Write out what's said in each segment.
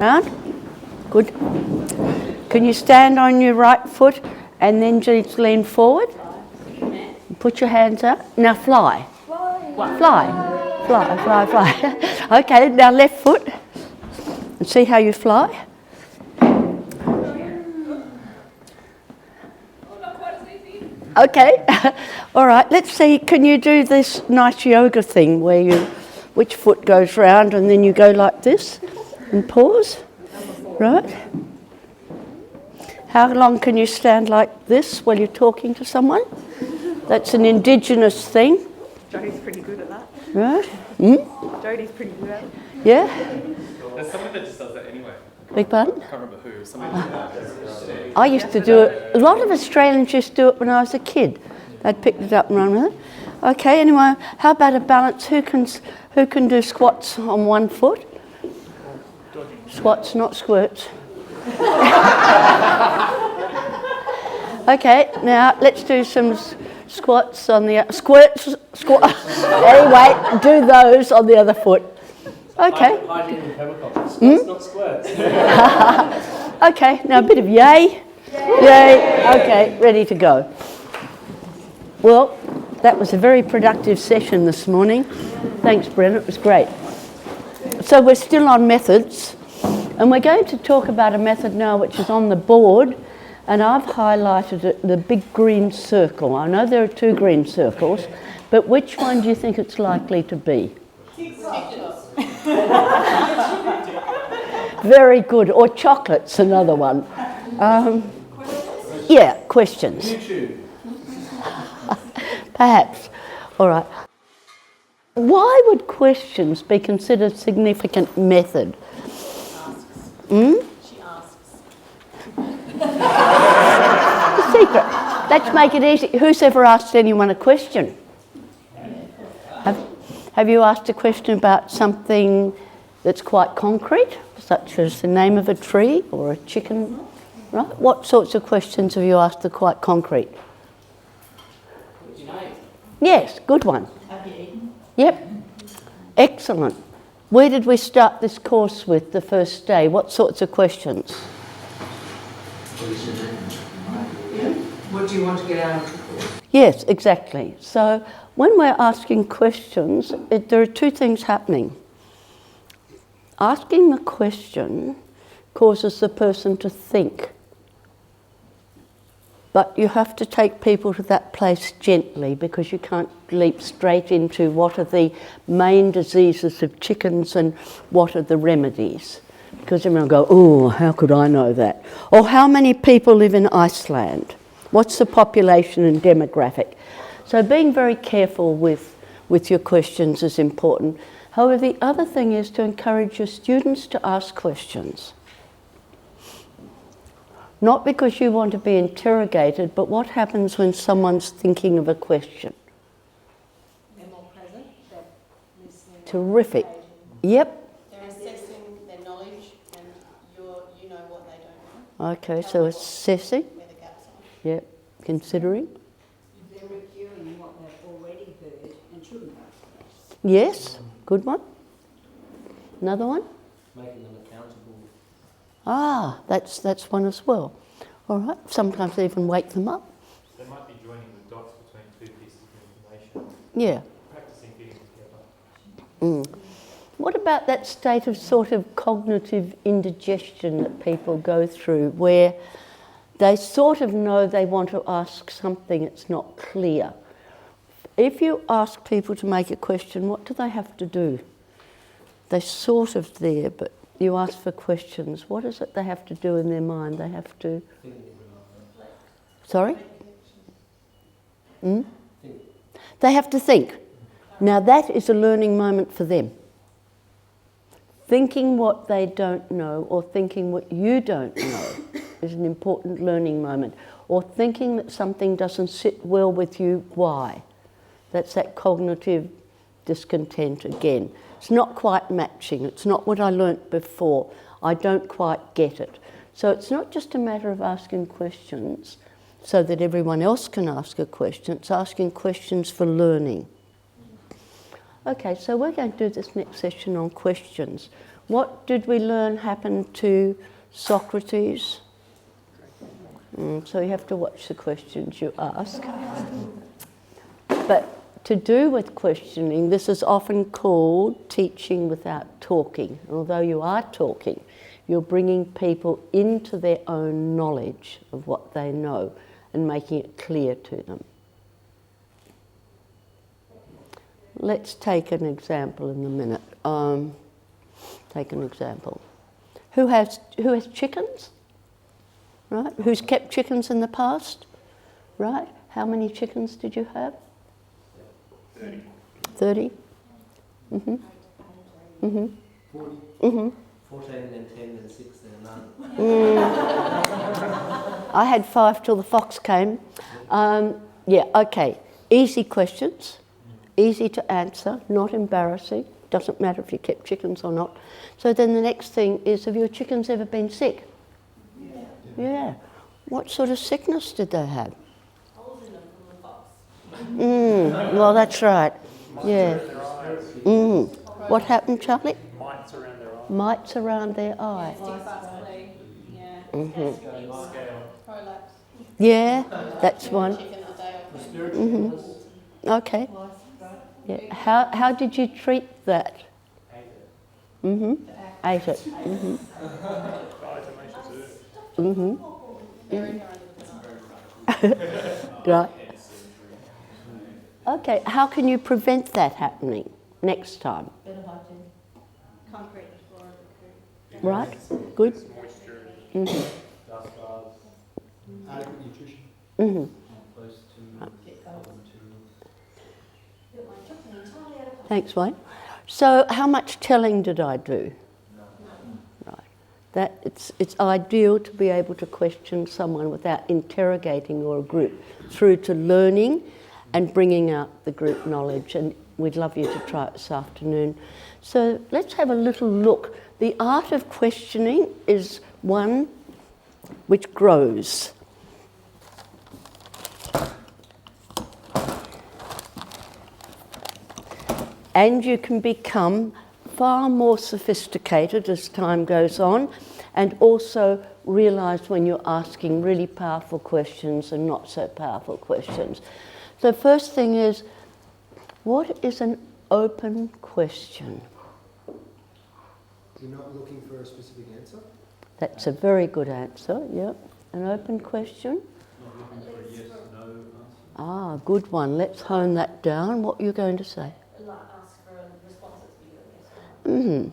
Round. Good. Can you stand on your right foot and then just lean forward? Put your hands out. Now fly. Fly. Okay, now left foot. And see how you fly. Okay. All right, let's see. Can you do this nice yoga thing where which foot goes round and then you go like this and pause? Right. How long can you stand like this while you're talking to someone? That's an Indigenous thing. Jodie's pretty good at that. Right. Jodie's pretty good at it. Yeah. There's someone that just does that anyway. Big pardon? I can't remember who. Somebody does that. I used to do it. A lot of Australians used to do it when I was a kid. They'd picked it up and run with it. Okay, anyway, how about a balance? Who can do squats on one foot? Squats, not squirts. Okay, now let's do some squats on the squirts. Anyway, do those on the other foot. Okay. Hiding in permaculture. Squirts, not squirts. Okay, now a bit of yay. Yay. Okay, ready to go. Well, that was a very productive session this morning. Thanks, Brenna, it was great. So we're still on methods, and we're going to talk about a method now which is on the board, and I've highlighted it, the big green circle. I know there are two green circles, but which one do you think it's likely to be? Very good. Or chocolate's another one. Yeah, questions. YouTube. Perhaps. All right. Why would questions be considered significant method? She asks. The secret. Let's make it easy. Who's ever asked anyone a question? Have you asked a question about something that's quite concrete, such as the name of a tree or a chicken? Right? What sorts of questions have you asked that are quite concrete? Yes, good one. Have you eaten? Yep. Excellent. Where did we start this course with the first day? What sorts of questions? What do you want to get out of the course? Yes, exactly. So when we're asking questions, there are two things happening. Asking the question causes the person to think. But you have to take people to that place gently, because you can't leap straight into what are the main diseases of chickens and what are the remedies. Because everyone will go, oh, how could I know that? Or how many people live in Iceland? What's the population and demographic? So being very careful with your questions is important. However, the other thing is to encourage your students to ask questions. Not because you want to be interrogated, but what happens when someone's thinking of a question? They're more present, they're listening. Terrific. Yep. They're assessing their knowledge, and you know what they don't know. Okay, so assessing. Where the gaps are. Yep. Considering. They're reviewing what they've already heard and shouldn't have. Yes. Good one. Another one. Making them accountable. Ah, that's one as well. All right. Sometimes they even wake them up. They might be joining the dots between two pieces of information. Yeah. Practicing getting together. What about that state of sort of cognitive indigestion that people go through, where they sort of know they want to ask something, it's not clear? If you ask people to make a question, what do they have to do? They're sort of there, but you ask for questions. What is it they have to do in their mind? They have to... Sorry? They have to think. Now that is a learning moment for them. Thinking what they don't know, or thinking what you don't know, is an important learning moment. Or thinking that something doesn't sit well with you, why? That's that cognitive discontent again. It's not quite matching. It's not what I learnt before. I don't quite get it. So it's not just a matter of asking questions so that everyone else can ask a question. It's asking questions for learning. Okay, so we're going to do this next session on questions. What did we learn happened to Socrates? So you have to watch the questions you ask. But to do with questioning, this is often called teaching without talking. Although you are talking, you're bringing people into their own knowledge of what they know and making it clear to them. Let's take an example in a minute. Take an example. Who has chickens? Right? Who's kept chickens in the past? Right? How many chickens did you have? 30. 30? Mm-hmm. Mm-hmm. 40. Mm-hmm. 14, then 10, then 6, then none. I had 5 till the fox came. Yeah, okay. Easy questions, easy to answer, not embarrassing. Doesn't matter if you kept chickens or not. So then the next thing is, have your chickens ever been sick? Yeah. What sort of sickness did they have? Holes in them from the fox. Well, that's right. Yeah. What happened, Charlie? Mites around their eyes. Mites around their eye. Stick fast plague. Yeah. Scale. Prolapse. Yeah, that's one. Chicken a day or two. Respiratory illness. Okay. Yeah. How did you treat that? Ate it. Buried her under the banana. Right. Okay, how can you prevent that happening next time? Better hygiene. Concrete floor of the coop. Right? Good? Moisture. Mm-hmm. Dust baths. Adequate nutrition. Mm-hmm. Close to health materials. Thanks, Wayne. So how much telling did I do? Right. That it's ideal to be able to question someone without interrogating your group through to learning and bringing out the group knowledge, and we'd love you to try it this afternoon. So let's have a little look. The art of questioning is one which grows. And you can become far more sophisticated as time goes on, and also realise when you're asking really powerful questions and not so powerful questions. The first thing is, what is an open question? You're not looking for a specific answer? That's a very good answer, yep. An open question. Not looking for a yes, no answer. Ah, good one. Let's hone that down. What are you going to say? Ask for a response that's bigger, yes or no.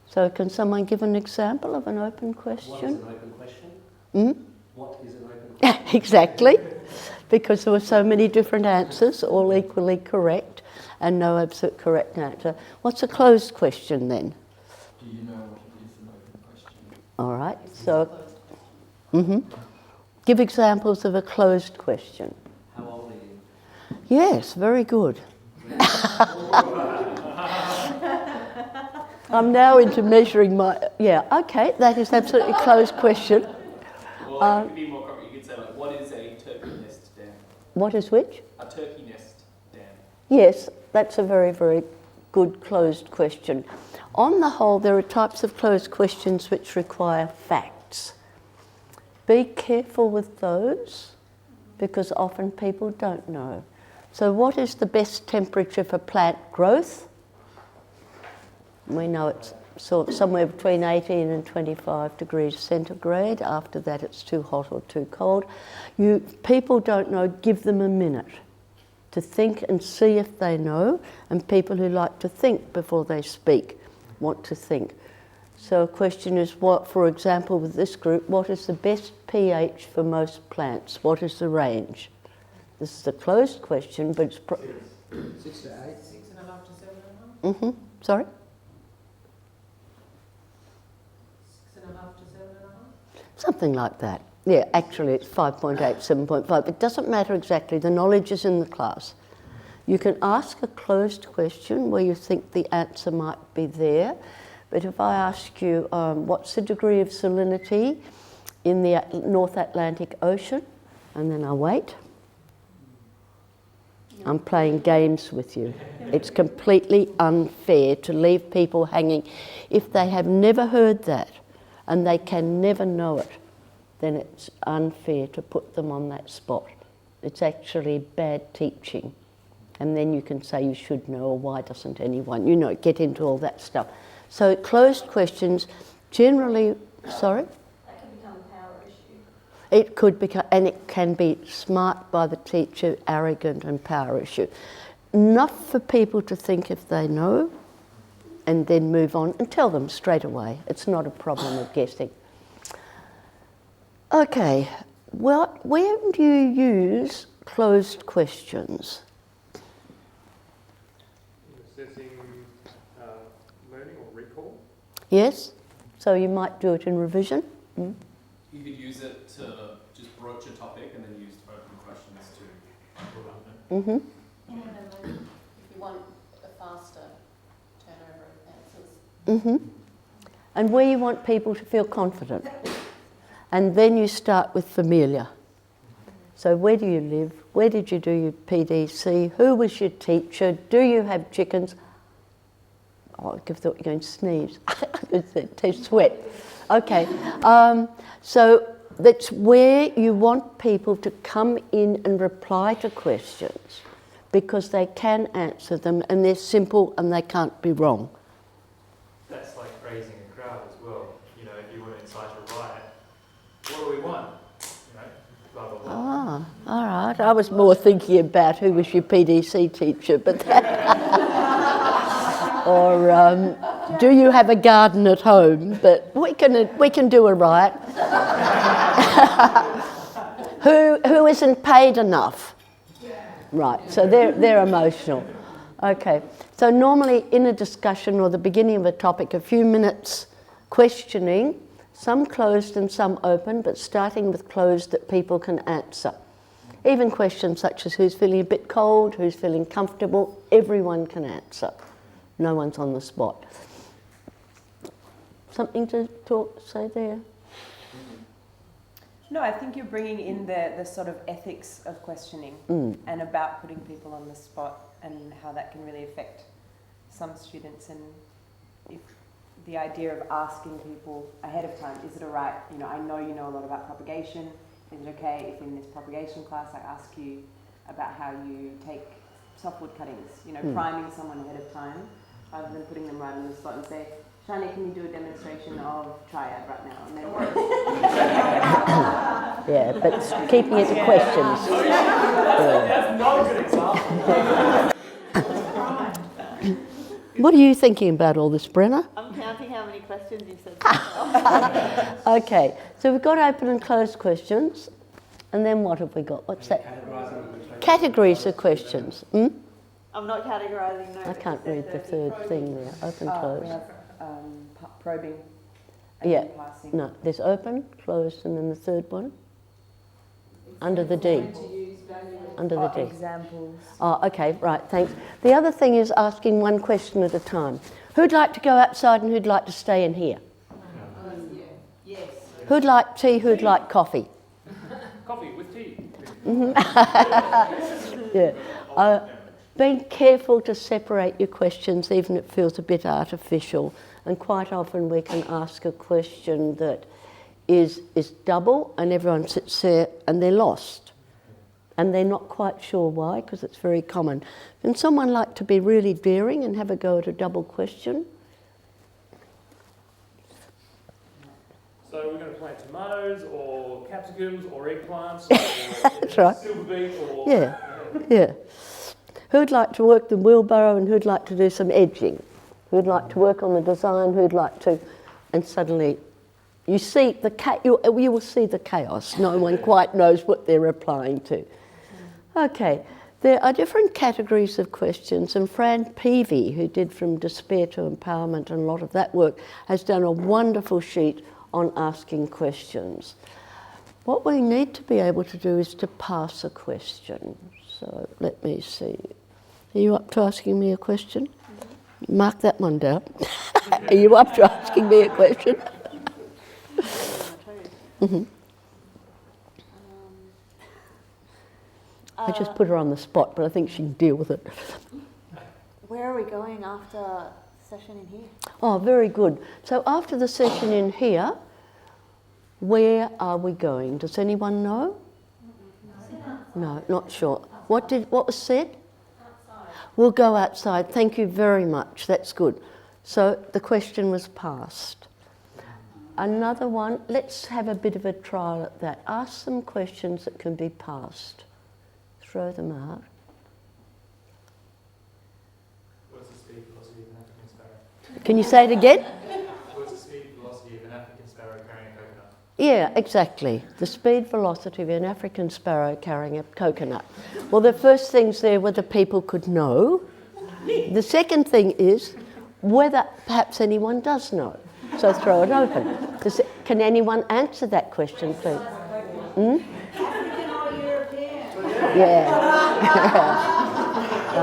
So can someone give an example of an open What is question? an open question? What is an open question? Exactly, because there were so many different answers, all equally correct, and no absolute correct answer. What's a closed question then? Do you know what it is an open question? All right, so give examples of a closed question. How old are you? Yes, very good. I'm now into measuring my, okay, that is absolutely a closed question. Or you could be more concrete, you could say like, what is a turkey nest dam? What is which? A turkey nest dam. Yes, that's a very, very good closed question. On the whole, there are types of closed questions which require facts. Be careful with those, because often people don't know. So what is the best temperature for plant growth? We know it's somewhere between 18 and 25 degrees centigrade. After that, it's too hot or too cold. People don't know, give them a minute to think and see if they know, and people who like to think before they speak want to think. So a question is, what, for example, with this group, what is the best pH for most plants? What is the range? This is a closed question, but it's... 6 to 8. 6.5 to 7.5. Sorry? 6.5 to 7.5. Something like that. Yeah, actually it's 5.8, 7.5. It doesn't matter exactly. The knowledge is in the class. You can ask a closed question where you think the answer might be there. But if I ask you, what's the degree of salinity in the North Atlantic Ocean? And then I wait. I'm playing games with you. It's completely unfair to leave people hanging. If they have never heard that and they can never know it, then it's unfair to put them on that spot. It's actually bad teaching. And then you can say you should know, or why doesn't anyone, get into all that stuff. So closed questions generally, sorry? That could become a power issue. It could become, and it can be smart by the teacher, arrogant and power issue. Enough for people to think if they know, and then move on and tell them straight away. It's not a problem of guessing. Okay, well, where do you use closed questions? Assessing learning or recall. Yes? So you might do it in revision? Mm? You could use it to just broach a topic and then use open questions to. Mm-hmm. If you want a faster turnover of answers. Mm-hmm. And where you want people to feel confident. And then you start with familiar. So where do you live? Where did you do your PDC? Who was your teacher? Do you have chickens? Oh, I thought you were going to sneeze. To sweat. Okay. So that's where you want people to come in and reply to questions, because they can answer them and they're simple and they can't be wrong. That's like raising a crowd as well. If you want to incite a riot, what do we want? Blah, blah, blah. Ah, all right. I was more thinking about who was your PDC teacher, but or do you have a garden at home? But we can do a riot. Who isn't paid enough? Right. So they're emotional. Okay. So normally in a discussion or the beginning of a topic, a few minutes questioning. Some closed and some open, but starting with closed that people can answer. Even questions such as who's feeling a bit cold, who's feeling comfortable, everyone can answer. No one's on the spot. Something to say there? No, I think you're bringing in the sort of ethics of questioning and about putting people on the spot and how that can really affect some students, and if the idea of asking people ahead of time, is it all right, I know you know a lot about propagation, is it okay if in this propagation class I ask you about how you take softwood cuttings, priming someone ahead of time, rather than putting them right on the spot and say, Shani, can you do a demonstration of triad right now? And then Yeah, but keeping it to questions. That's not a good example. What are you thinking about all this, Brenna? I'm counting how many questions you said. Okay, so we've got open and closed questions. And then what have we got? What's that? Categories of questions. Hmm? I'm not categorising. No, I can't read the third thing there. Open, we closed. have probing and Yeah. then passing. No, there's open, closed, and then the third one. Under the D. Under the D. Examples. Oh, okay, right, thanks. The other thing is asking one question at a time. Who'd like to go outside and who'd like to stay in here? Yes. Who'd like tea, who'd like coffee? Coffee with tea. Yeah. Being careful to separate your questions, even if it feels a bit artificial. And quite often we can ask a question that is double and everyone sits there and they're lost. And they're not quite sure why, because it's very common. Can someone like to be really daring and have a go at a double question? So we're going to plant tomatoes or capsicums or eggplants or That's right. silver beet or... Yeah. Who'd like to work the wheelbarrow and who'd like to do some edging? Who'd like to work on the design? Who'd like to... And suddenly you see you will see the chaos. No one quite knows what they're replying to. Okay, there are different categories of questions, and Fran Peavy, who did From Despair to Empowerment and a lot of that work, has done a wonderful sheet on asking questions. What we need to be able to do is to pass a question. So let me see. Are you up to asking me a question? Mark that one down. Are you up to asking me a question? Mm-hmm. I just put her on the spot, but I think she can deal with it. Where are we going after session in here? Oh, very good. So after the session in here, where are we going? Does anyone know? No, not sure. What was said? Outside. We'll go outside. Thank you very much. That's good. So the question was passed. Another one, let's have a bit of a trial at that. Ask some questions that can be passed. Throw them out. What's the speed velocity of an African sparrow? Can you say it again? What's the speed velocity of an African sparrow carrying a coconut? Yeah, exactly. The speed velocity of an African sparrow carrying a coconut. Well, the first things there were the people could know. The second thing is whether perhaps anyone does know. So throw it open. Can anyone answer that question, please? Hmm? African or European? Yeah.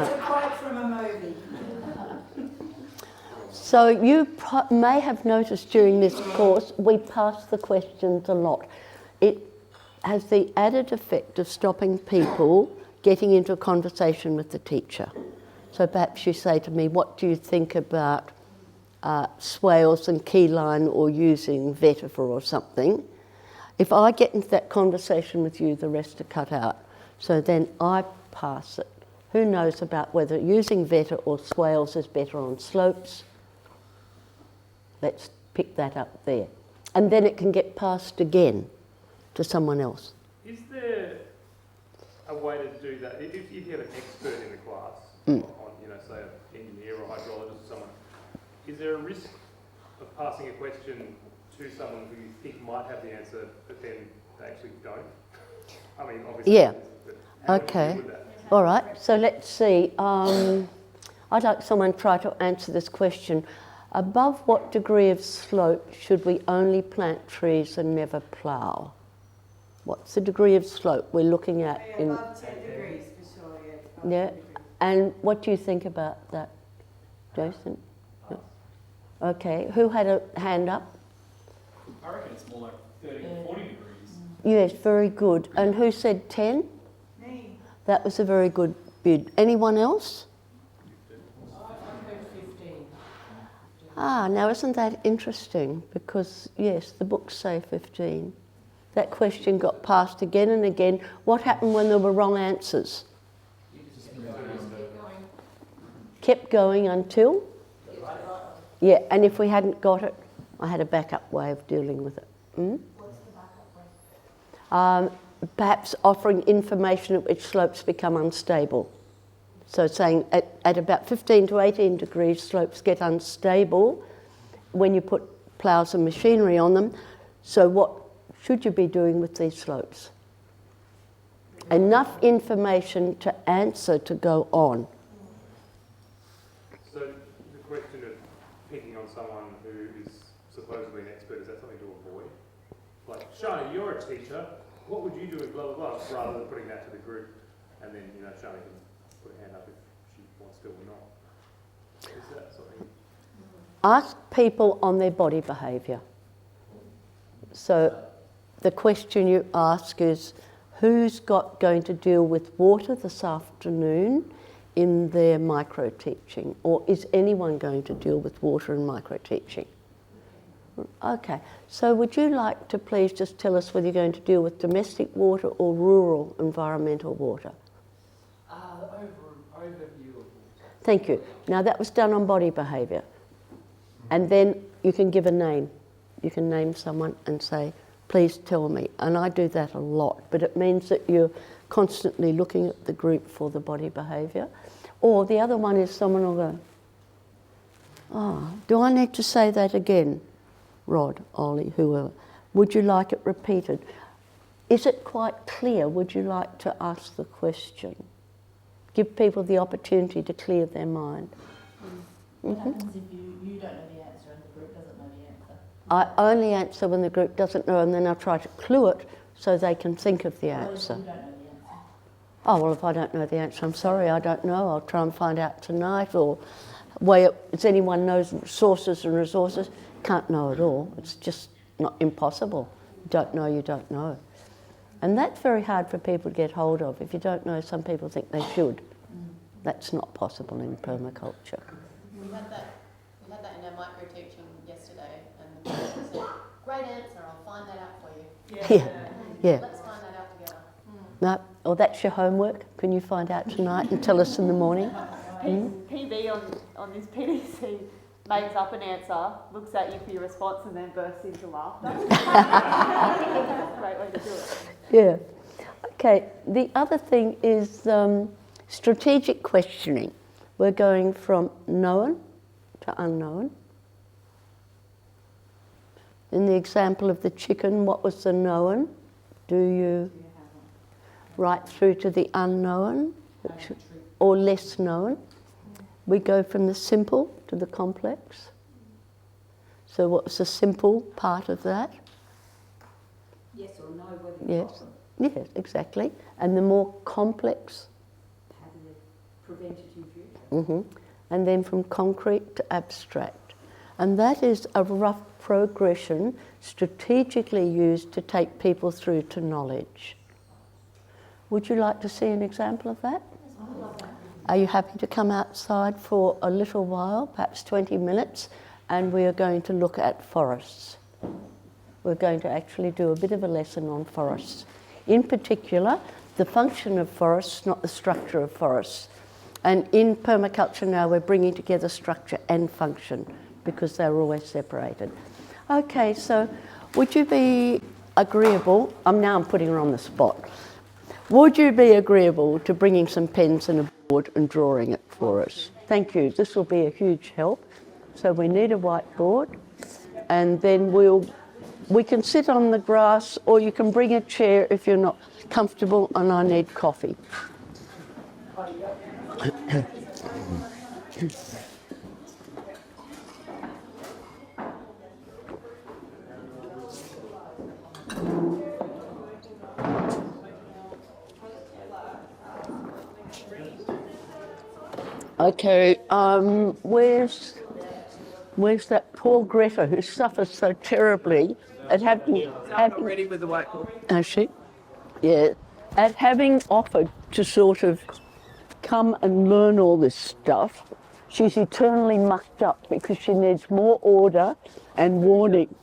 It's a quote from a movie. So you may have noticed during this course, we pass the questions a lot. It has the added effect of stopping people getting into a conversation with the teacher. So perhaps you say to me, what do you think about swales and keyline or using vetiver or something? If I get into that conversation with you, the rest are cut out. So then I pass it. Who knows about whether using vetiver or swales is better on slopes? Let's pick that up there. And then it can get passed again to someone else. Is there a way to do that? If you have an expert in the class, on, say an engineer or hydrologist or someone, is there a risk of passing a question to someone who you think might have the answer, but then they actually don't? I mean, obviously. Yeah. But how do you Okay. deal with that? All right. So let's see. I'd like someone to try to answer this question. Above what degree of slope should we only plant trees and never plough? What's the degree of slope we're looking at? Above 10 degrees for sure, yeah. Above Yeah. 10 degrees. And what do you think about that, Jason? No. Okay. Who had a hand up? I reckon it's more like 30 or 40 degrees. Yes, very good. And who said 10? Me. That was a very good bid. Anyone else? Ah, now isn't that interesting? Because, yes, the books say 15. That question got passed again and again. What happened when there were wrong answers? Kept going until? Yeah, and if we hadn't got it, I had a backup way of dealing with it. Hmm? What's the backup way? Perhaps offering information at which slopes become unstable. So saying at about 15 to 18 degrees, slopes get unstable when you put ploughs and machinery on them. So what should you be doing with these slopes? Enough information to answer to go on. So the question of picking on someone who is supposedly an expert, is that something to avoid? Like, Shani, you're a teacher, what would you do with blah, blah, blah, rather than putting that to the group and then, Shani can put a hand up if she wants to or not. Is that something? Ask people on their body behaviour. So the question you ask is, who's going to deal with water this afternoon in their micro-teaching? Or is anyone going to deal with water in micro-teaching? Okay, so would you like to please just tell us whether you're going to deal with domestic water or rural environmental water? Overview of water. Thank you. Now that was done on body behaviour. And then you can give a name. You can name someone and say, please tell me. And I do that a lot, but it means that you're constantly looking at the group for the body behaviour. Or the other one is someone will go, oh, do I need to say that again? Rod, Ollie, whoever. Would you like it repeated? Is it quite clear? Would you like to ask the question? Give people the opportunity to clear their mind. What happens if you don't know the answer and the group doesn't know the answer? I only answer when the group doesn't know, and then I'll try to clue it so they can think of the What if answer. you don't know the answer? Oh, well, if I don't know the answer, I'm sorry, I don't know. I'll try and find out tonight. Or does anyone knows sources and resources? Can't know at all. It's just not impossible. You don't know, you don't know. And that's very hard for people to get hold of. If you don't know, some people think they should. That's not possible in permaculture. We had that in our micro teaching yesterday, and the person said, "Great answer, I'll find that out for you." Yeah. Let's find that out together. No, or that's your homework. Can you find out tonight and tell us in the morning? PB on this PDC makes up an answer, looks at you for your response, and then bursts into laughter. I think that's a great way to do it. Yeah. Okay, the other thing is strategic questioning. We're going from known to unknown. In the example of the chicken, what was the known? Do you right through to the unknown, or less known? We go from the simple to the complex. So what's the simple part of that? Yes or no, whether Yes, yes, exactly. And the more complex? having a preventative view. And then from concrete to abstract. And that is a rough progression strategically used to take people through to knowledge. Would you like to see an example of that? Are you happy to come outside for a little while, perhaps 20 minutes, and we are going to look at forests. We're going to actually do a bit of a lesson on forests. In particular, the function of forests, not the structure of forests. And in permaculture now, we're bringing together structure and function because they're always separated. Okay, so would you be agreeable? I'm putting her on the spot. Would you be agreeable to bringing some pens and a board and drawing it for us? Thank you. This will be a huge help. So we need a whiteboard, and then we can sit on the grass, or you can bring a chair if you're not comfortable, and I need coffee. Okay, where's that poor Greta who suffers so terribly at having ready with the whiteboard. Has she? Yeah. At having offered to sort of come and learn all this stuff, she's eternally mucked up because she needs more order and warning.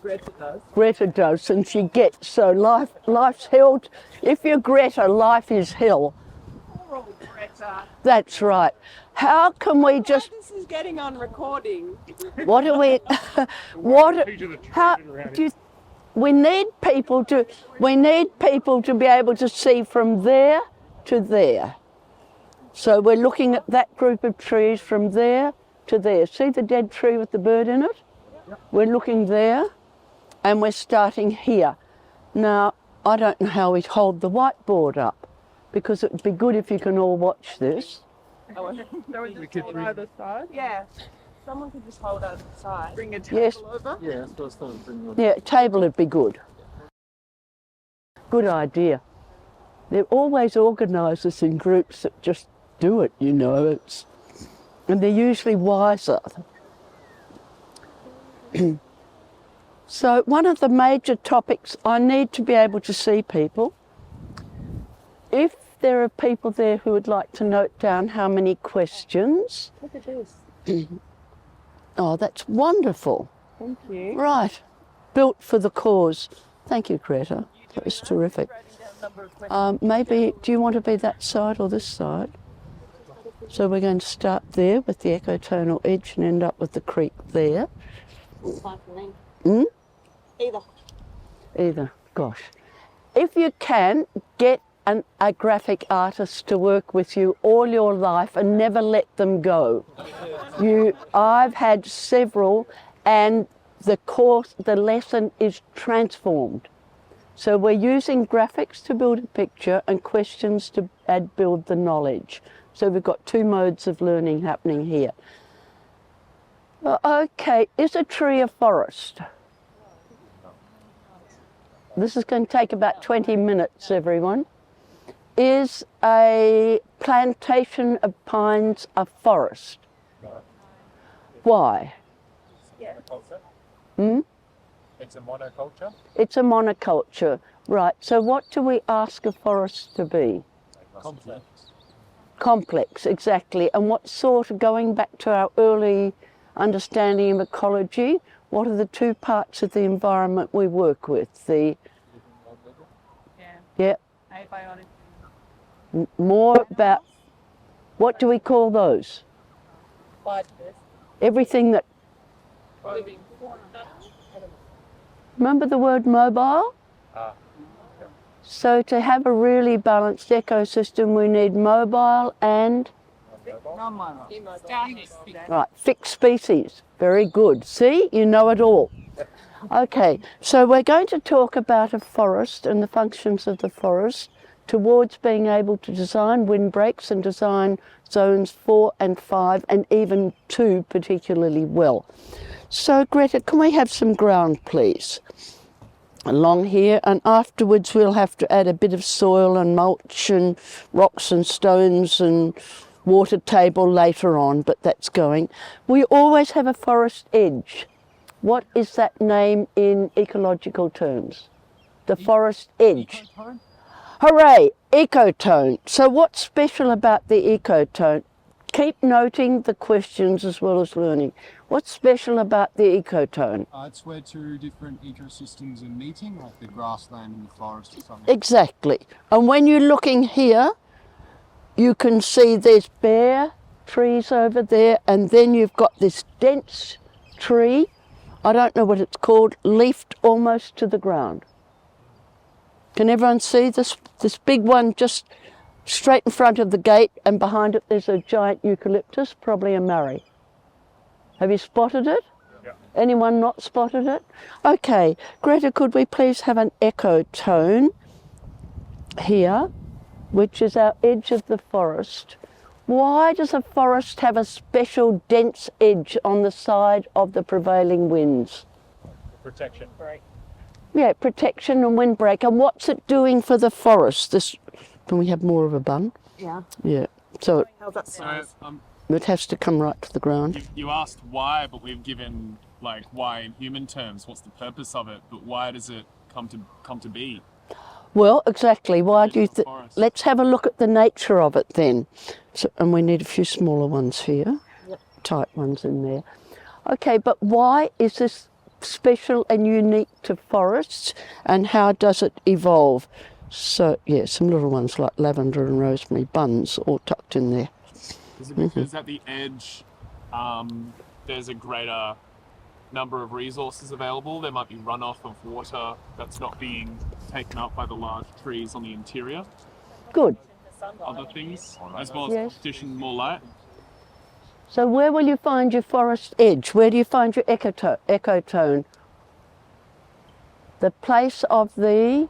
Greta does, and she gets. So life's hell. If you're Greta, life is hell. Poor old Greta. That's right. How can we just? This is getting on recording. What do we? How do you? We need people to be able to see from there to there. So we're looking at that group of trees from there to there. See the dead tree with the bird in it? We're looking there, and we're starting here. Now, I don't know how we'd hold the whiteboard up, because it would be good if you can all watch this. So we just hold either side? Yeah. Someone could just hold either side. Bring a table over? Yeah, so it's not bringing. Yeah, table would be good. Good idea. They're always organisers in groups that just do it, you know. And they're usually wiser. So one of the major topics, I need to be able to see people. If there are people there who would like to note down how many questions. Look at this. Oh, that's wonderful. Thank you. Right. Built for the cause. Thank you, Greta. That was terrific. Maybe, do you want to be that side or this side? So we're going to start there with the ecotonal edge and end up with the creek there. It's fine for me. Either. Gosh. If you can, get a graphic artist to work with you all your life and never let them go. I've had several, and the lesson is transformed. So we're using graphics to build a picture and questions to build the knowledge. So we've got two modes of learning happening here. Okay, is a tree a forest? This is going to take about 20 minutes, everyone. Is a plantation of pines a forest? Why? It's a monoculture. It's a monoculture. Right, so what do we ask a forest to be? Complex. Complex, exactly. And what sort of, going back to our early understanding of ecology, what are the two parts of the environment we work with? The Yeah. yeah, Abiotic. more about, what do we call those? Biodiversity. Everything that, Living. remember the word mobile? So to have a really balanced ecosystem, we need mobile and right, fixed species. Very good. See, you know it all. Okay, so we're going to talk about a forest and the functions of the forest towards being able to design windbreaks and design zones 4 and 5 and even 2 particularly well. So Greta, can we have some ground, please? Along here, and afterwards we'll have to add a bit of soil and mulch and rocks and stones and water table later on, but that's going. We always have a forest edge. What is that name in ecological terms? The forest edge. Ecotone? Hooray, ecotone. So what's special about the ecotone? Keep noting the questions as well as learning. What's special about the ecotone? It's where two different ecosystems are meeting, like the grassland and the forest or something. Exactly. And when you're looking here, you can see there's bare trees over there, and then you've got this dense tree, I don't know what it's called, leafed almost to the ground. Can everyone see this big one just straight in front of the gate, and behind it there's a giant eucalyptus, probably a Murray. Have you spotted it? Yeah. Anyone not spotted it? Okay, Greta, could we please have an ecotone here, which is our edge of the forest. Why does a forest have a special dense edge on the side of the prevailing winds? Protection. Right. Yeah, protection and windbreak. And what's it doing for the forest? This, can we have more of a bun? Yeah. Yeah. So How's that size? it has to come right to the ground. You asked why, but we've given like why in human terms. What's the purpose of it? But why does it come to be? Well, exactly. Why do you think? Forest. Let's have a look at the nature of it then. So, and we need a few smaller ones here, tight ones in there. Okay, but why is this special and unique to forests, and how does it evolve? So, yeah, some little ones like lavender and rosemary buns all tucked in there. Is it because at the edge there's a greater number of resources available? There might be runoff of water that's not being taken up by the large trees on the interior. Good. Other things, as well as Yes. competition, more light. So where will you find your forest edge? Where do you find your ecotone? The place of the,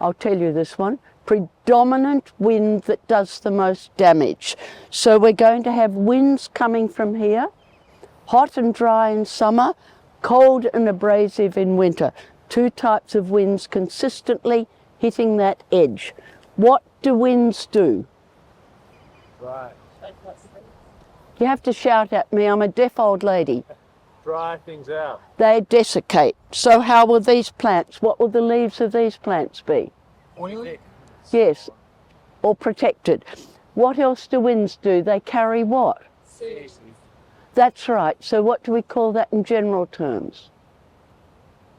I'll tell you this one, predominant wind that does the most damage. So we're going to have winds coming from here, hot and dry in summer, cold and abrasive in winter. Two types of winds consistently hitting that edge. What do winds do? Right. You have to shout at me, I'm a deaf old lady. Dry things out. They desiccate. So how will these plants, what will the leaves of these plants be? Oily. Yes, or protected. What else do winds do? They carry what? Seeds. That's right. So what do we call that in general terms?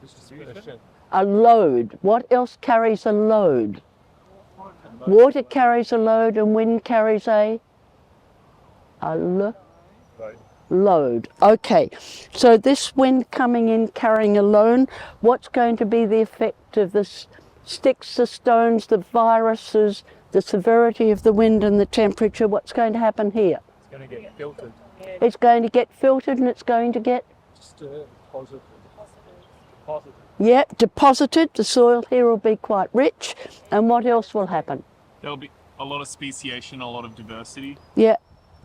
Distribution. A load. What else carries a load? Water carries a load and wind carries a load. Okay, so this wind coming in carrying a load, what's going to be the effect of the sticks, the stones, the viruses, the severity of the wind and the temperature? What's going to happen here? It's going to get filtered. It's going to get filtered and it's going to get Deposited. deposited. The soil here will be quite rich. And what else will happen? There'll be a lot of speciation, a lot of diversity, Yeah.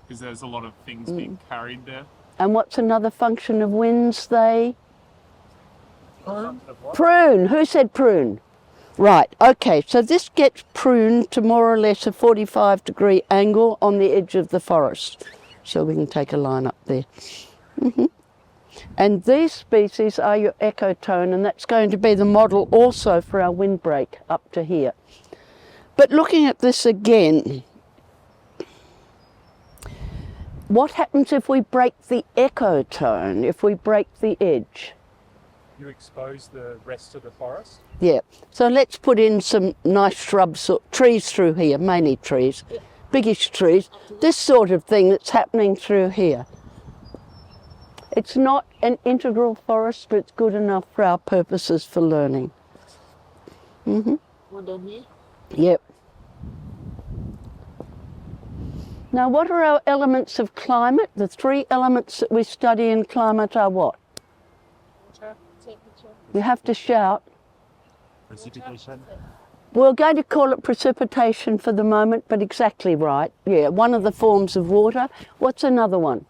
because there's a lot of things being carried there. And what's another function of winds? They prune. Who said prune? Right, okay, so this gets pruned to more or less a 45-degree angle on the edge of the forest. So we can take a line up there. And these species are your ecotone, and that's going to be the model also for our windbreak up to here. But looking at this again, what happens if we break the ecotone, if we break the edge? You expose the rest of the forest. Yeah, so let's put in some nice shrubs, or trees through here, mainly trees, biggish trees, this sort of thing that's happening through here. It's not an integral forest, but it's good enough for our purposes for learning. One down here. Yep. Now, what are our elements of climate? The three elements that we study in climate are what? Water, temperature. You have to shout. Precipitation. We're going to call it precipitation for the moment, but exactly right. Yeah, one of the forms of water. What's another one?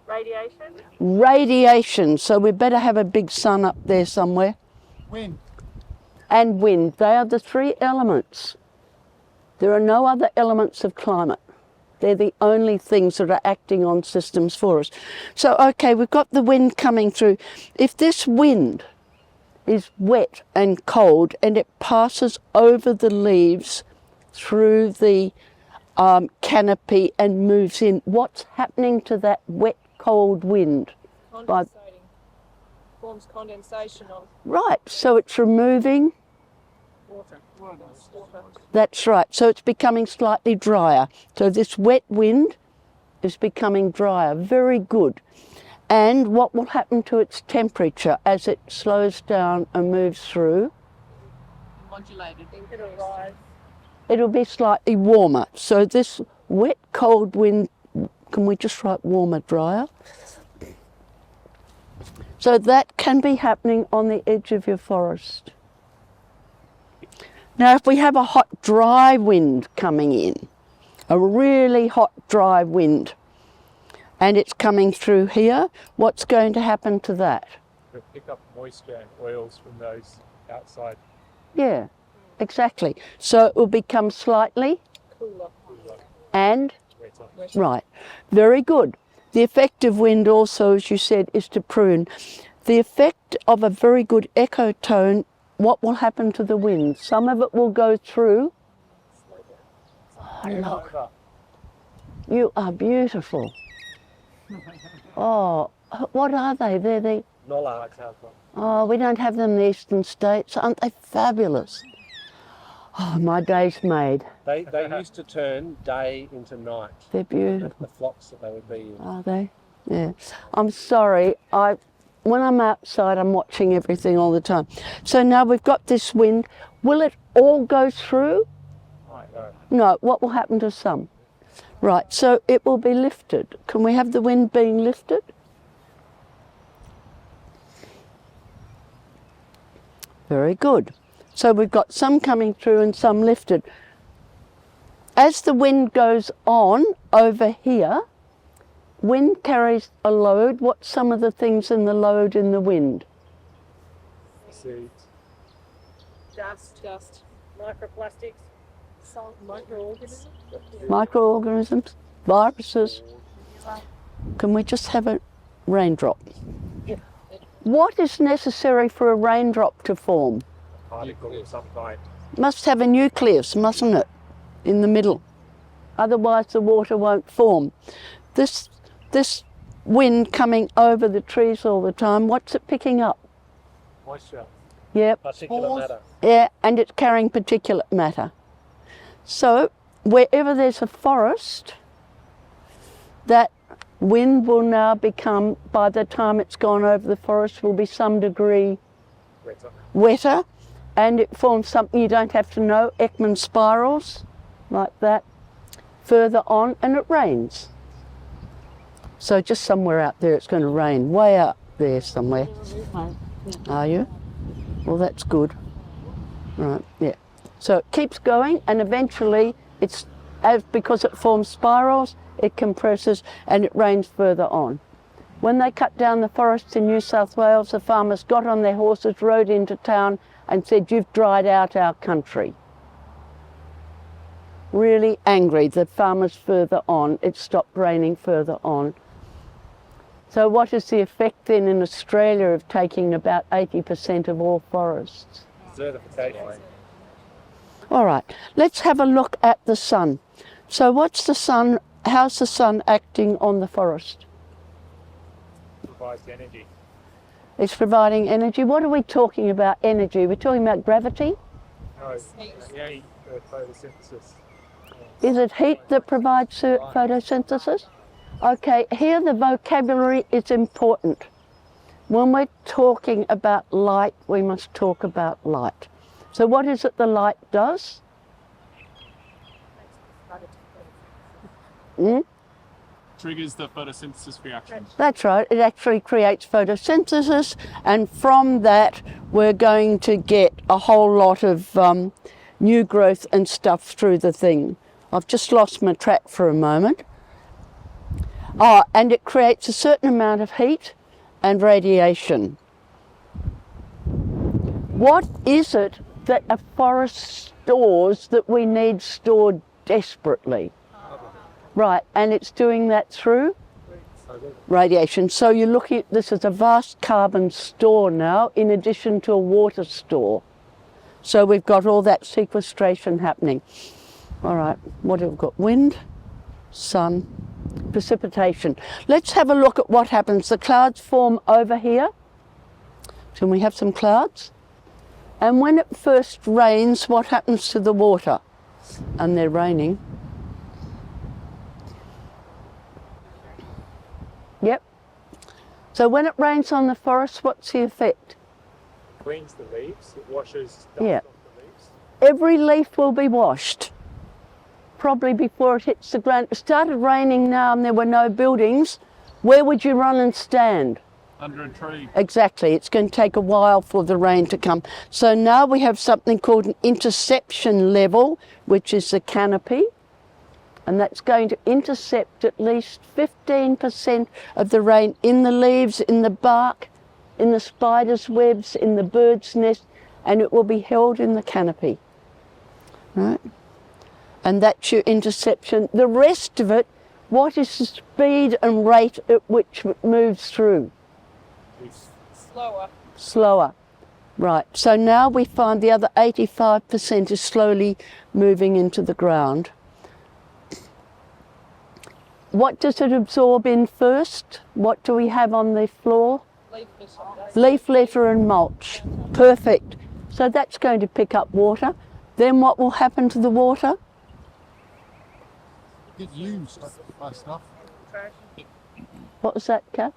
Radiation. Radiation. So we better have a big sun up there somewhere. Wind. And wind. They are the three elements. There are no other elements of climate. They're the only things that are acting on systems for us. So, okay, we've got the wind coming through. If this wind is wet and cold and it passes over the leaves through the canopy and moves in, what's happening to that wet, cold wind? Condensating. Forms condensation of Right, so it's removing. water. That's right, so it's becoming slightly drier. So this wet wind is becoming drier, very good. And what will happen to its temperature as it slows down and moves through? Modulated. It'll rise. It'll be slightly warmer. So this wet, cold wind, can we just write warmer, drier? So that can be happening on the edge of your forest. Now, if we have a hot, dry wind coming in, a really hot, dry wind, and it's coming through here, what's going to happen to that? We'll pick up moisture and oils from those outside. Yeah, exactly. So it will become slightly Cooler. and Wetter. right. Very good. The effect of wind also, as you said, is to prune. The effect of a very good ecotone, what will happen to the wind? Some of it will go through. Oh, look. You are beautiful. Oh, what are they? They're the... Nola. Oh, we don't have them in the eastern states. Aren't they fabulous? Oh, my day's made. They used to turn day into night. They're beautiful. The flocks that they would be in. Are they? Yeah. I'm sorry. When I'm outside, I'm watching everything all the time. So now we've got this wind. Will it all go through? No. What will happen to some? Right, so it will be lifted. Can we have the wind being lifted? Very good. So we've got some coming through and some lifted. As the wind goes on over here, wind carries a load. What's some of the things in the load in the wind? Seeds. Dust. Microplastics. Salt. Microorganisms. Microorganisms, viruses. Can we just have a raindrop? Yeah. What is necessary for a raindrop to form? Particle of some kind. Must have a nucleus, mustn't it, in the middle? Otherwise the water won't form. This wind coming over the trees all the time, what's it picking up? Moisture. Yep. Particulate matter. Yeah, and it's carrying particulate matter. So wherever there's a forest, that wind will now become, by the time it's gone over the forest, will be some degree wetter, and it forms something you don't have to know, Ekman spirals, like that, further on, and it rains. So just somewhere out there it's going to rain, way out there somewhere. Are you? Well, that's good. Right, yeah. So it keeps going, and eventually because it forms spirals, it compresses and it rains further on. When they cut down the forests in New South Wales, the farmers got on their horses, rode into town and said, "You've dried out our country." Really angry, the farmers further on, it stopped raining further on. So what is the effect then in Australia of taking about 80% of all forests? Desertification. All right, let's have a look at the sun. So what's the sun, how's the sun acting on the forest? Provides energy. It's providing energy. What are we talking about energy? We're talking about gravity? No, heat for photosynthesis. Is it heat that provides photosynthesis? Okay, here the vocabulary is important. When we're talking about light, we must talk about light. So what is it the light does? Triggers the photosynthesis reaction. That's right, it actually creates photosynthesis, and from that we're going to get a whole lot of new growth and stuff through the thing. I've just lost my track for a moment. And it creates a certain amount of heat and radiation. What is it that a forest stores that we need stored desperately? Right, and it's doing that through radiation. So you're looking at this as a vast carbon store now, in addition to a water store. So we've got all that sequestration happening. All right, what have we got? Wind, sun, precipitation. Let's have a look at what happens. The clouds form over here. Can we have some clouds? And when it first rains, what happens to the water? And they're raining. Yep. So when it rains on the forest, what's the effect? Cleans the leaves, it washes dust Yeah. off the leaves. Every leaf will be washed, probably before it hits the ground. It started raining now and there were no buildings. Where would you run and stand? Under a tree. Exactly, it's going to take a while for the rain to come. So now we have something called an interception level, which is the canopy, and that's going to intercept at least 15% of the rain in the leaves, in the bark, in the spider's webs, in the bird's nest, and it will be held in the canopy, right? And that's your interception. The rest of it, what is the speed and rate at which it moves through? Slower. Slower. Right, so now we find the other 85% is slowly moving into the ground. What does it absorb in first? What do we have on the floor? Leaf litter and mulch. Perfect. So that's going to pick up water. Then what will happen to the water? Get used by stuff. What was that, Kath?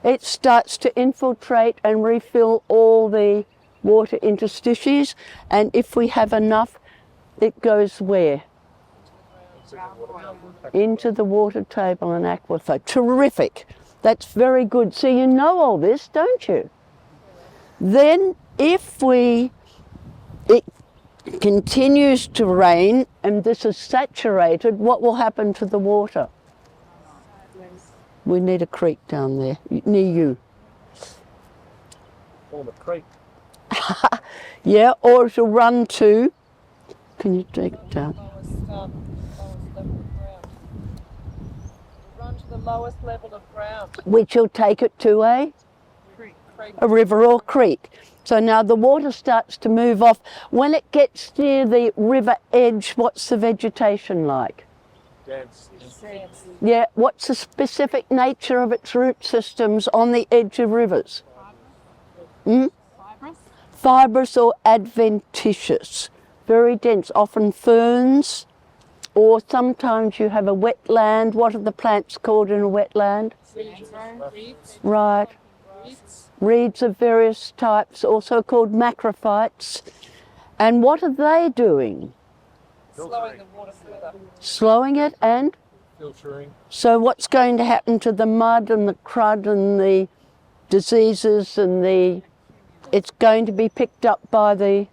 It starts to infiltrate and refill all the water interstices, and if we have enough, it goes where? Into the water table and aquifer. Terrific. That's very good. So you know all this, don't you? Then if it continues to rain and this is saturated, what will happen to the water? We need a creek down there, near you. Form a creek. Yeah, or it'll run to, can you take it down? Run to the lowest level of ground. Which will take it to a river or creek. So now the water starts to move off. When it gets near the river edge, what's the vegetation like? Dense. Yeah, what's the specific nature of its root systems on the edge of rivers? Fibrous or adventitious. Very dense, often ferns, or sometimes you have a wetland. What are the plants called in a wetland? Reeds. Right. Reeds of various types, also called macrophytes. And what are they doing? Slowing the water further. Slowing it and? Filtering. So what's going to happen to the mud and the crud and the diseases and it's going to be picked up by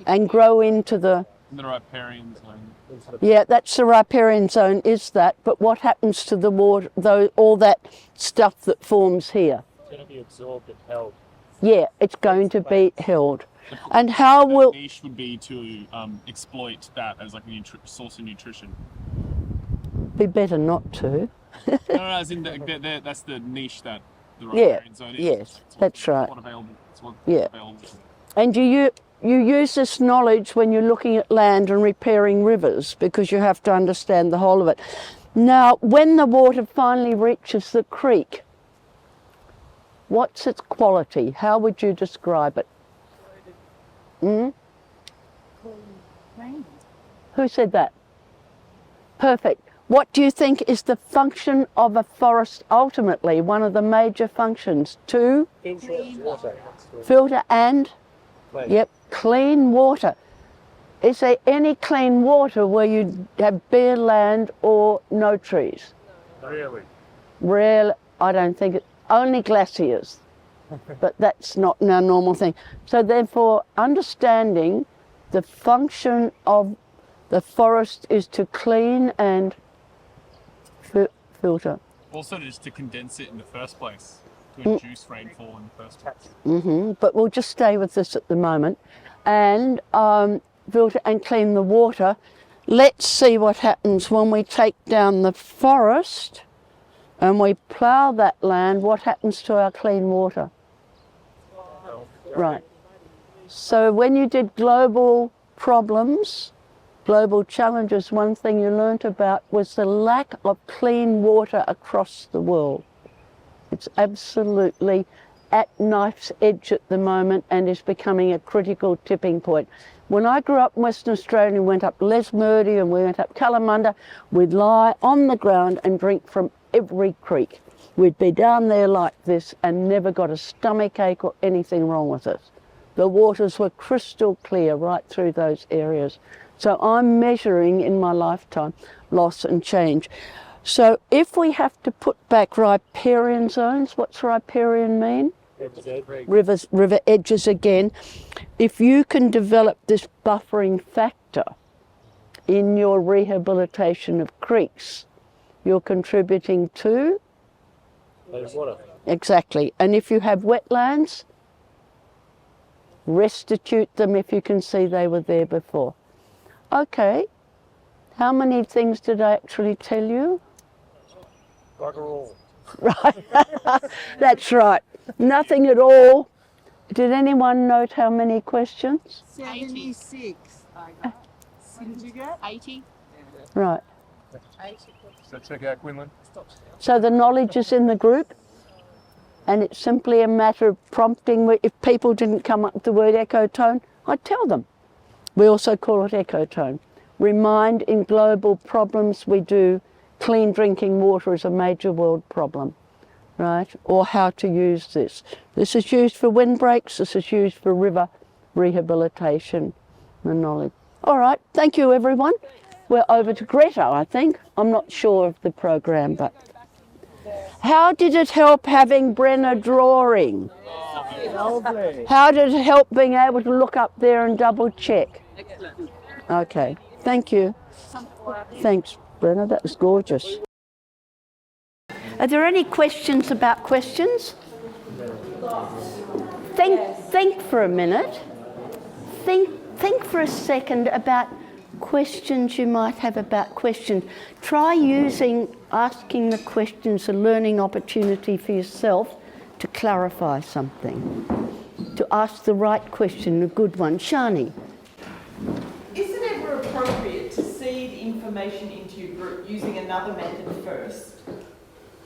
and grow into the... The riparian zone. Yeah, that's the riparian zone, is that. But what happens to the water, all that stuff that forms here? It's going to be absorbed and held. Yeah, it's going to be held. And how will... The niche would be to exploit that as like a source of nutrition. Be better not to. No, as in that's the niche that the Yeah, riparian zone is. yes, It's that's right. What's available. It's what's Yeah. available. And you use this knowledge when you're looking at land and repairing rivers, because you have to understand the whole of it. Now, when the water finally reaches the creek, what's its quality? How would you describe it? Mm? Who said that? Perfect. What do you think is the function of a forest ultimately? One of the major functions? To filter and? Yep, clean water. Is there any clean water where you have bare land or no trees? Really? Rarely, I don't think only glaciers, but that's not our normal thing. So therefore, understanding the function of the forest is to clean and filter. Also, just to condense it in the first place, to induce rainfall in the first place. But we'll just stay with this at the moment, and filter and clean the water. Let's see what happens when we take down the forest and we plough that land. What happens to our clean water? Right. So when you did global problems, global challenges, one thing you learnt about was the lack of clean water across the world. It's absolutely at knife's edge at the moment and is becoming a critical tipping point. When I grew up in Western Australia and went up Lesmurdy and we went up Kalamunda, we'd lie on the ground and drink from every creek. We'd be down there like this and never got a stomach ache or anything wrong with us. The waters were crystal clear right through those areas. So I'm measuring in my lifetime loss and change. So if we have to put back riparian zones, what's riparian mean? River edges again. If you can develop this buffering factor in your rehabilitation of creeks, you're contributing to? Water. Exactly. And if you have wetlands, restitute them if you can see they were there before. Okay. How many things did I actually tell you? Right. That's right. Nothing at all. Did anyone note how many questions? 76. Did you get? 80. Right. 80. So check out Quinlan. So the knowledge is in the group, and it's simply a matter of prompting. If people didn't come up with the word ecotone, I'd tell them. We also call it ecotone. Remind in global problems we do clean drinking water is a major world problem, right? Or how to use this. This is used for windbreaks, this is used for river rehabilitation, the knowledge. All right, thank you everyone. We're over to Greta, I think. I'm not sure of the program, but how did it help having Brenna drawing? How did it help being able to look up there and double check? Okay, thank you. Thanks, Brenna, that was gorgeous. Are there any questions about questions? Think for a minute. Think for a second about questions you might have about questions. Try asking the questions a learning opportunity for yourself to clarify something, to ask the right question, a good one. Shani. Is it ever appropriate to seed information into your group using another method first,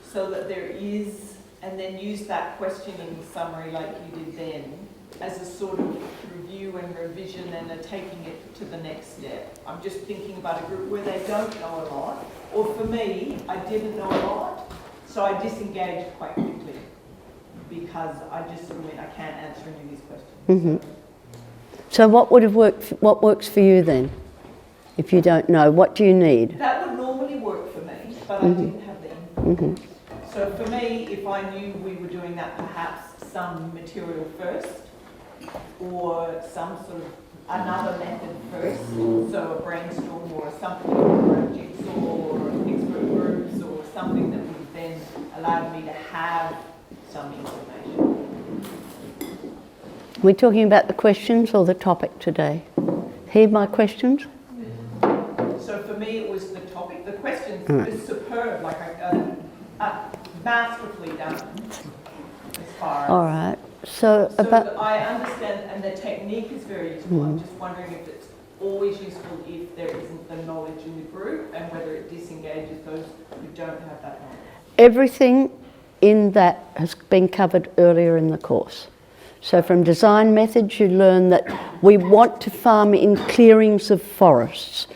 so that there is, and then use that questioning summary like you did then, as a sort of review and revision and taking it to the next step? I'm just thinking about a group where they don't know a lot, or for me, I didn't know a lot, so I disengaged quite quickly because I just sort of went, I can't answer any of these questions. Mm-hmm. So what would have worked? What works for you then? If you don't know, what do you need? That would normally work for me, but I didn't have the input. So for me, if I knew we were doing that, perhaps some material first, or some sort of another method first, so a brainstorm or something, or a jigsaw or expert groups or something that would then allow me to have some information. We're talking about the questions or the topic today? Hear my questions? So for me, it was the topic. The questions is superb. Like masterfully done as far as... All right. So about... I understand, and the technique is very useful. I'm just wondering if it's always useful if there isn't the knowledge in the group, and whether it disengages those who don't have that knowledge. Everything in that has been covered earlier in the course. So from design methods, you learn that we want to farm in clearings of forests,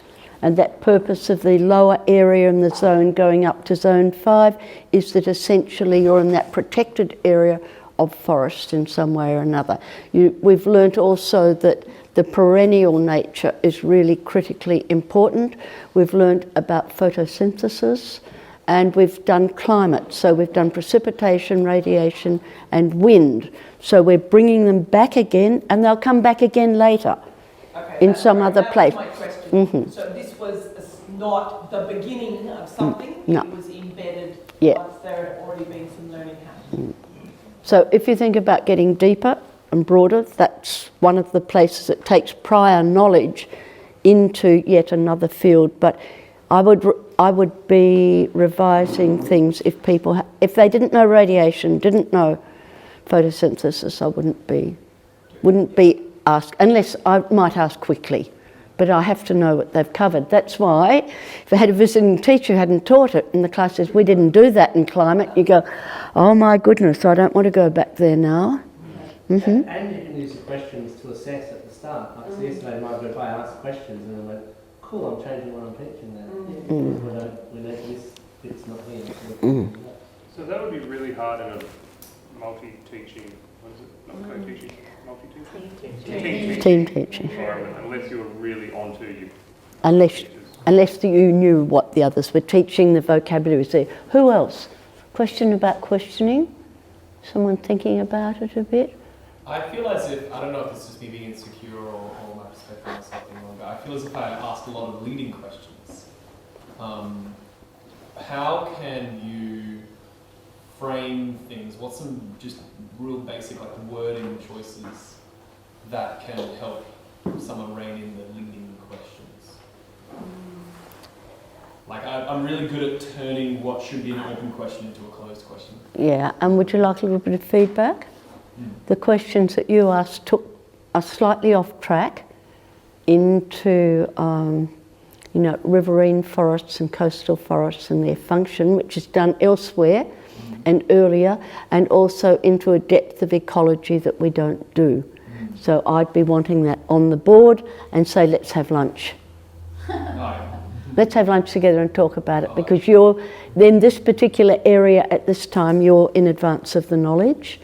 and that purpose of the lower area in the zone going up to zone 5 is that essentially you're in that protected area of forest in some way or another. We've learnt also that the perennial nature is really critically important. We've learnt about photosynthesis, and we've done climate. So we've done precipitation, radiation and wind. So we're bringing them back again, and they'll come back again later in some other place. That was my question. So this was not the beginning of something, No. it was embedded Yeah. once there had already been some learning happening. So if you think about getting deeper and broader, that's one of the places that takes prior knowledge into yet another field. But I would be revising things if people, if they didn't know radiation, didn't know photosynthesis, I wouldn't be asked, unless I might ask quickly, but I have to know what they've covered. That's why if I had a visiting teacher who hadn't taught it and the class says, we didn't do that in climate, you go, oh my goodness, I don't want to go back there now. Mm-hmm. And you can use the questions to assess at the start. Like yesterday, Margaret, I asked questions and I went, cool, I'm changing what I'm teaching now. We know this bit's not here. So that would be really hard in a multi-teaching, what is it, not co-teaching, multi-teaching? Team teaching. Environment, unless you were really onto you. Unless you knew what the others were teaching, the vocabulary was there. Who else? Question about questioning? Someone thinking about it a bit? I feel as if, I don't know if this is me being insecure or my perspective or something wrong, but I feel as if I ask a lot of leading questions. How can you frame things? What's some just real basic like wording choices that can help someone rein in the leading questions? Like I'm really good at turning what should be an open question into a closed question. Yeah, and would you like a little bit of feedback? The questions that you asked took us slightly off track into riverine forests and coastal forests and their function, which is done elsewhere and earlier, and also into a depth of ecology that we don't do. So I'd be wanting that on the board and say, let's have lunch. Let's have lunch together and talk about it, because you're, in this particular area at this time, you're in advance of the knowledge.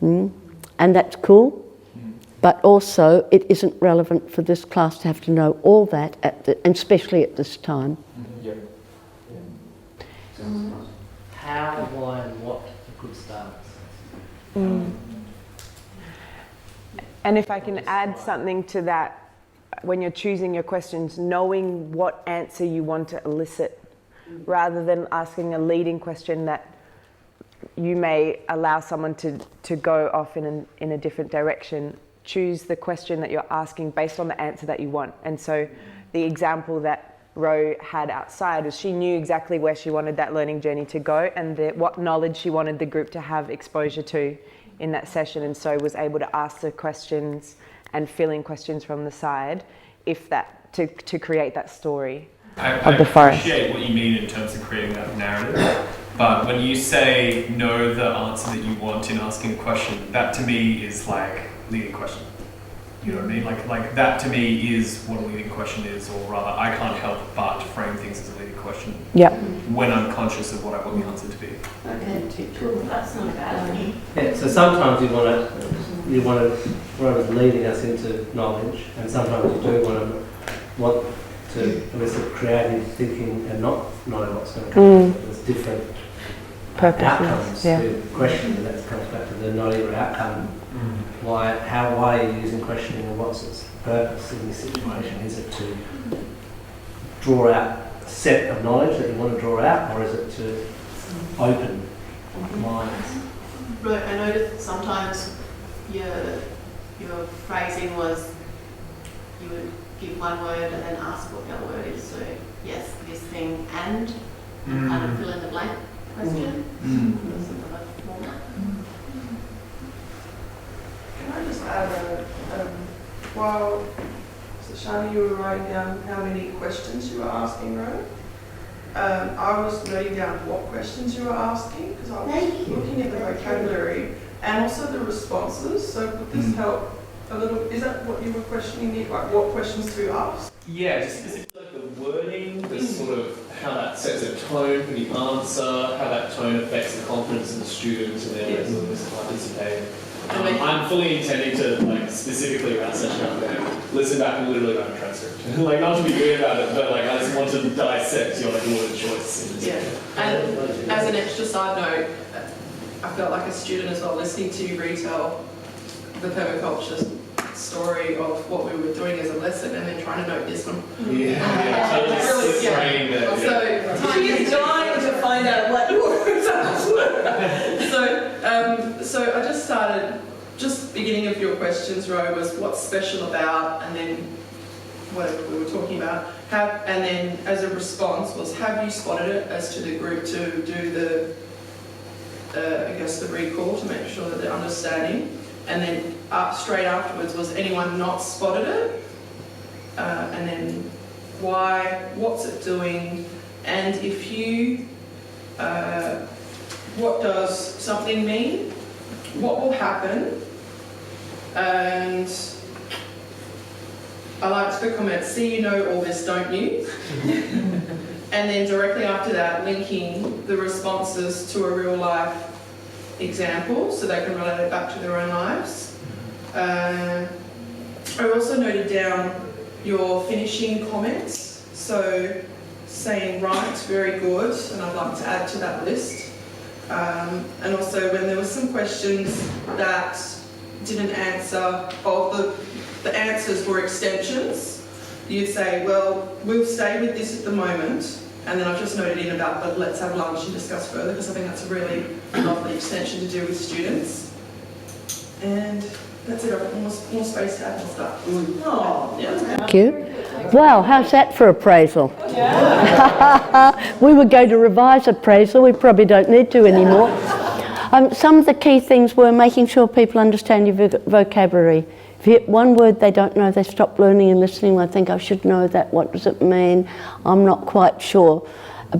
And that's cool, but also it isn't relevant for this class to have to know all that, and especially at this time. How, why and what are good starts? And if I can add something to that, when you're choosing your questions, knowing what answer you want to elicit, rather than asking a leading question that you may allow someone to go off in a different direction. Choose the question that you're asking based on the answer that you want. And so the example that Ro had outside was she knew exactly where she wanted that learning journey to go and what knowledge she wanted the group to have exposure to in that session, and so was able to ask the questions and fill in questions from the side to create that story of the forest. I appreciate what you mean in terms of creating that narrative. But when you say know the answer that you want in asking a question, that to me is like leading question. You know what I mean? Like that to me is what a leading question is, or rather I can't help but frame things as a leading question. Yeah. When I'm conscious of what I want the answer to be. Okay, that's not a bad idea. Yeah, so sometimes you want to Ro's leading us into knowledge, and sometimes you do want to elicit creative thinking and not knowing what's going to come. There's different outcomes to the question, and that comes back to the not your outcome. Why are you using questioning, and what's its purpose in this situation? Is it to draw out a set of knowledge that you want to draw out, or is it to open minds? Right, I noticed sometimes your phrasing was you would give one word and then ask what the other word is. So yes, this thing and kind of fill in the blank. question. Can I just add while Shani, you were writing down how many questions you were asking, right? I was noting down what questions you were asking because I was looking at the vocabulary and also the responses. So would this help a little? Is that what you were questioning? Like what questions to ask? Yeah, just specifically like the wording, the sort of how that sets a tone for the answer, how that tone affects the confidence of the students and their willingness to participate. I'm fully intending to like specifically around session up there, listen back and literally write a transcript. Like not to be weird about it, but like I just want to dissect your like word choice. Yeah, and as an extra side note, I felt like a student as well listening to you retell the permaculture story of what we were doing as a lesson and then trying to note this one. Totally training that. So she's dying to find out what your results were. So I just started, just beginning of your questions row was what's special about, and then whatever we were talking about. And then as a response was have you spotted it as to the group to do the, I guess the recall to make sure that they're understanding. And then straight afterwards was anyone not spotted it? And then why, what's it doing? And if you, what does something mean? What will happen? And I liked the comment, see you know all this, don't you? And then directly after that, linking the responses to a real life example so they can relate it back to their own lives. I also noted down your finishing comments, so saying right, very good, and I'd like to add to that list. And also when there were some questions that didn't answer, or the answers were extensions, you'd say, well, we'll stay with this at the moment, and then I've just noted in about the let's have lunch and discuss further, because I think that's a really lovely extension to do with students. And that's it, I've got more space to add more stuff. Oh, yeah. Thank you. Wow, how's that for appraisal? We were going to revise appraisal, we probably don't need to anymore. Some of the key things were making sure people understand your vocabulary. If you hit one word they don't know, they stop learning and listening. I think I should know that. What does it mean? I'm not quite sure.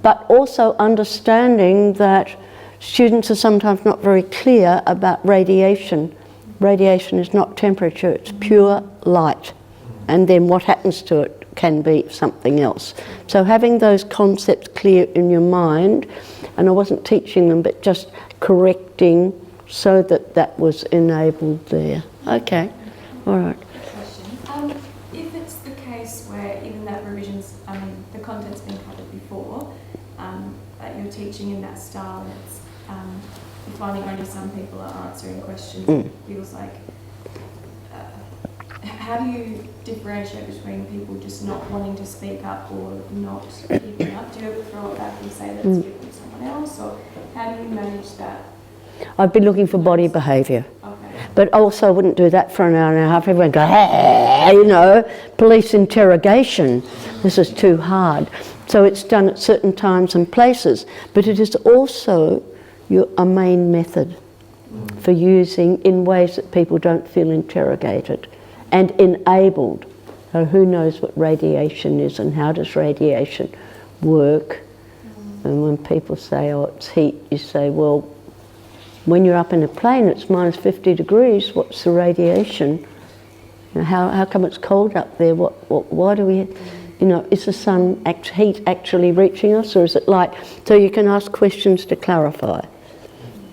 But also understanding that students are sometimes not very clear about radiation. Radiation is not temperature, it's pure light. And then what happens to it can be something else. So having those concepts clear in your mind, and I wasn't teaching them, but just correcting so that that was enabled there. Okay. All right. Question. If it's the case where even that revision's, the content's been covered before, that you're teaching in that style, and it's you're finding only some people are answering questions, it feels like, how do you differentiate between people just not wanting to speak up or not keeping up? Do you ever throw it back and say that's good from someone else, or how do you manage that? I'd be looking for body behaviour. Okay. But also I wouldn't do that for an hour and a half. Everyone go, hey, you know, police interrogation. This is too hard. So it's done at certain times and places. But it is also a main method for using in ways that people don't feel interrogated and enabled. So who knows what radiation is and how does radiation work? And when people say, oh, it's heat, you say, well, when you're up in a plane, it's minus 50 degrees. What's the radiation? You know, how come it's cold up there? Why do we, you know, is the sun heat actually reaching us, or is it light? So you can ask questions to clarify.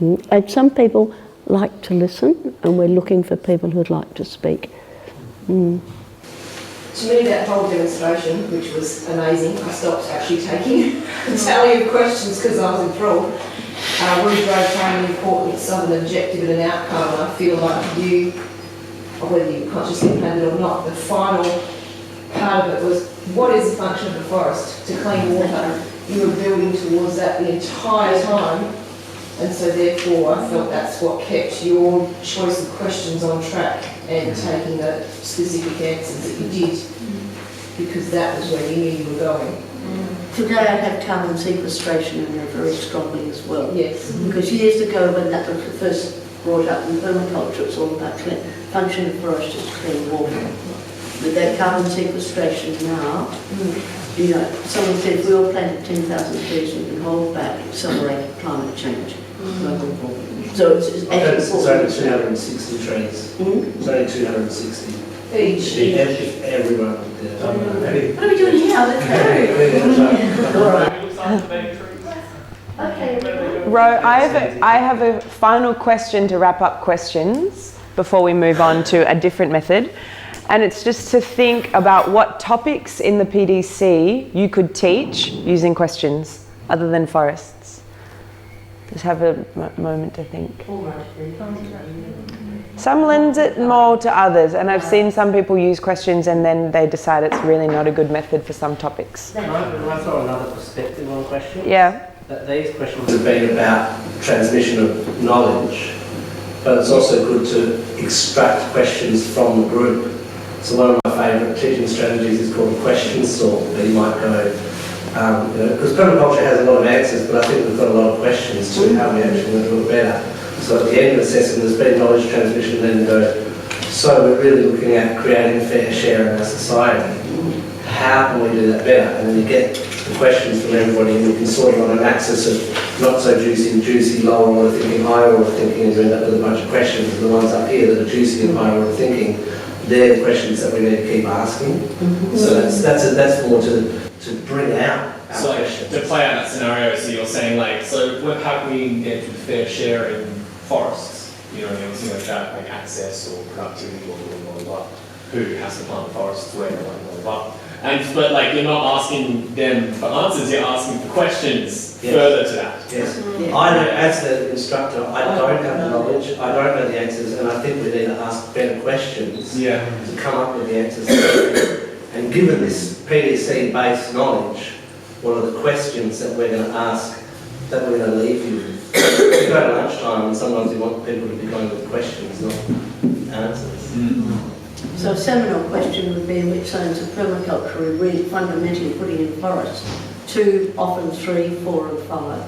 And some people like to listen, and we're looking for people who'd like to speak. To me, that whole demonstration, which was amazing, I stopped actually taking a tally of questions because I was enthralled. We drove home the importance of an objective and an outcome, and I feel like you, or whether you consciously planned it or not, the final part of it was, what is the function of the forest? To clean water. You were building towards that the entire time, and so therefore I felt that's what kept your choice of questions on track and taking the specific answers that you did, because that was where you knew you were going. today I have carbon sequestration in there very strongly as well. Yes. Because years ago when that was first brought up in permaculture, it's all about function of forest is clean water. With that carbon sequestration now, you know, someone said if we all planted 10,000 trees, we can hold back accelerated climate change. So it's only 260 trees. It's only 260. Each. If everyone did it. What are we doing here? Let's go. all right. Ro, I have a final question to wrap up questions before we move on to a different method. And it's just to think about what topics in the PDC you could teach using questions other than forests. Just have a moment to think. Some lends it more to others, and I've seen some people use questions and then they decide it's really not a good method for some topics. Can I throw another perspective on questions? Yeah. That these questions have been about transmission of knowledge, but it's also good to extract questions from the group. So one of my favourite teaching strategies is called question sort, where you might go, because permaculture has a lot of answers, but I think we've got a lot of questions to how we actually want to do it better. So at the end of assessing, there's been knowledge transmission, then go, so we're really looking at creating a fair share in our society. How can we do that better? And then you get the questions from everybody, and you can sort it on an axis of not so juicy, lower order thinking, higher order thinking, and you end up with a bunch of questions. And the ones up here that are juicy and higher order thinking, they're the questions that we need to keep asking. So that's more to bring out our questions. To play out that scenario, so you're saying like, so how can we engage with fair share in forests? You know, something like that, like access or productivity or blah, blah, blah. Who has to plant the forests, where, blah, blah, blah. But like, you're not asking them for answers, you're asking for questions further to that. Yes. I know, as the instructor, I don't have the knowledge, I don't know the answers, and I think we need to ask better questions to come up with the answers. And given this PDC-based knowledge, what are the questions that we're going to ask, that we're going to leave you with? You go to lunchtime, and sometimes you want people to be going with questions, not answers. So a seminal question would be in which zones of permaculture are really fundamentally putting in forests, 2, often 3, 4 and 5.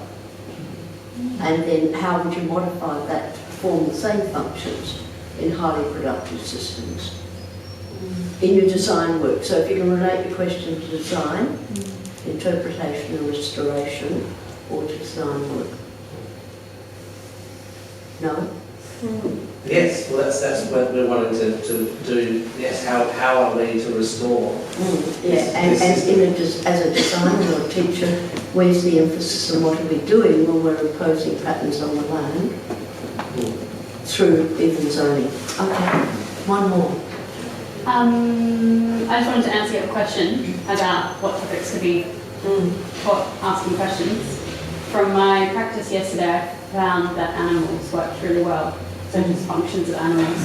And then how would you modify that to perform the same functions in highly productive systems in your design work? So if you can relate your question to design, interpretation and restoration, or to design work. No? Yes, well that's what we're wanting to do. Yes, how are we to restore? And as a designer or a teacher, where's the emphasis on what are we doing when we're imposing patterns on the land through even zoning? Okay, one more. I just wanted to answer your question about what topics could be taught asking questions. From my practice yesterday, I found that animals worked really well. So just functions of animals.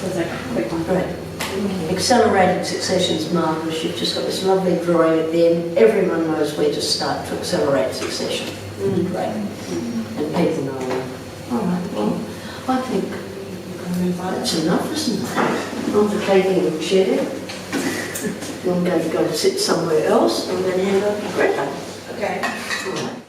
So it's like a quick one. Right. Accelerated successions, marvellous. You've just got this lovely drawing at the end. Everyone knows where to start to accelerate succession. Great. And people know that. All right, well, I think that's enough, isn't it? After taking a chair, I'm going to go and sit somewhere else. I'm going to hand over to Greta. Okay. All right.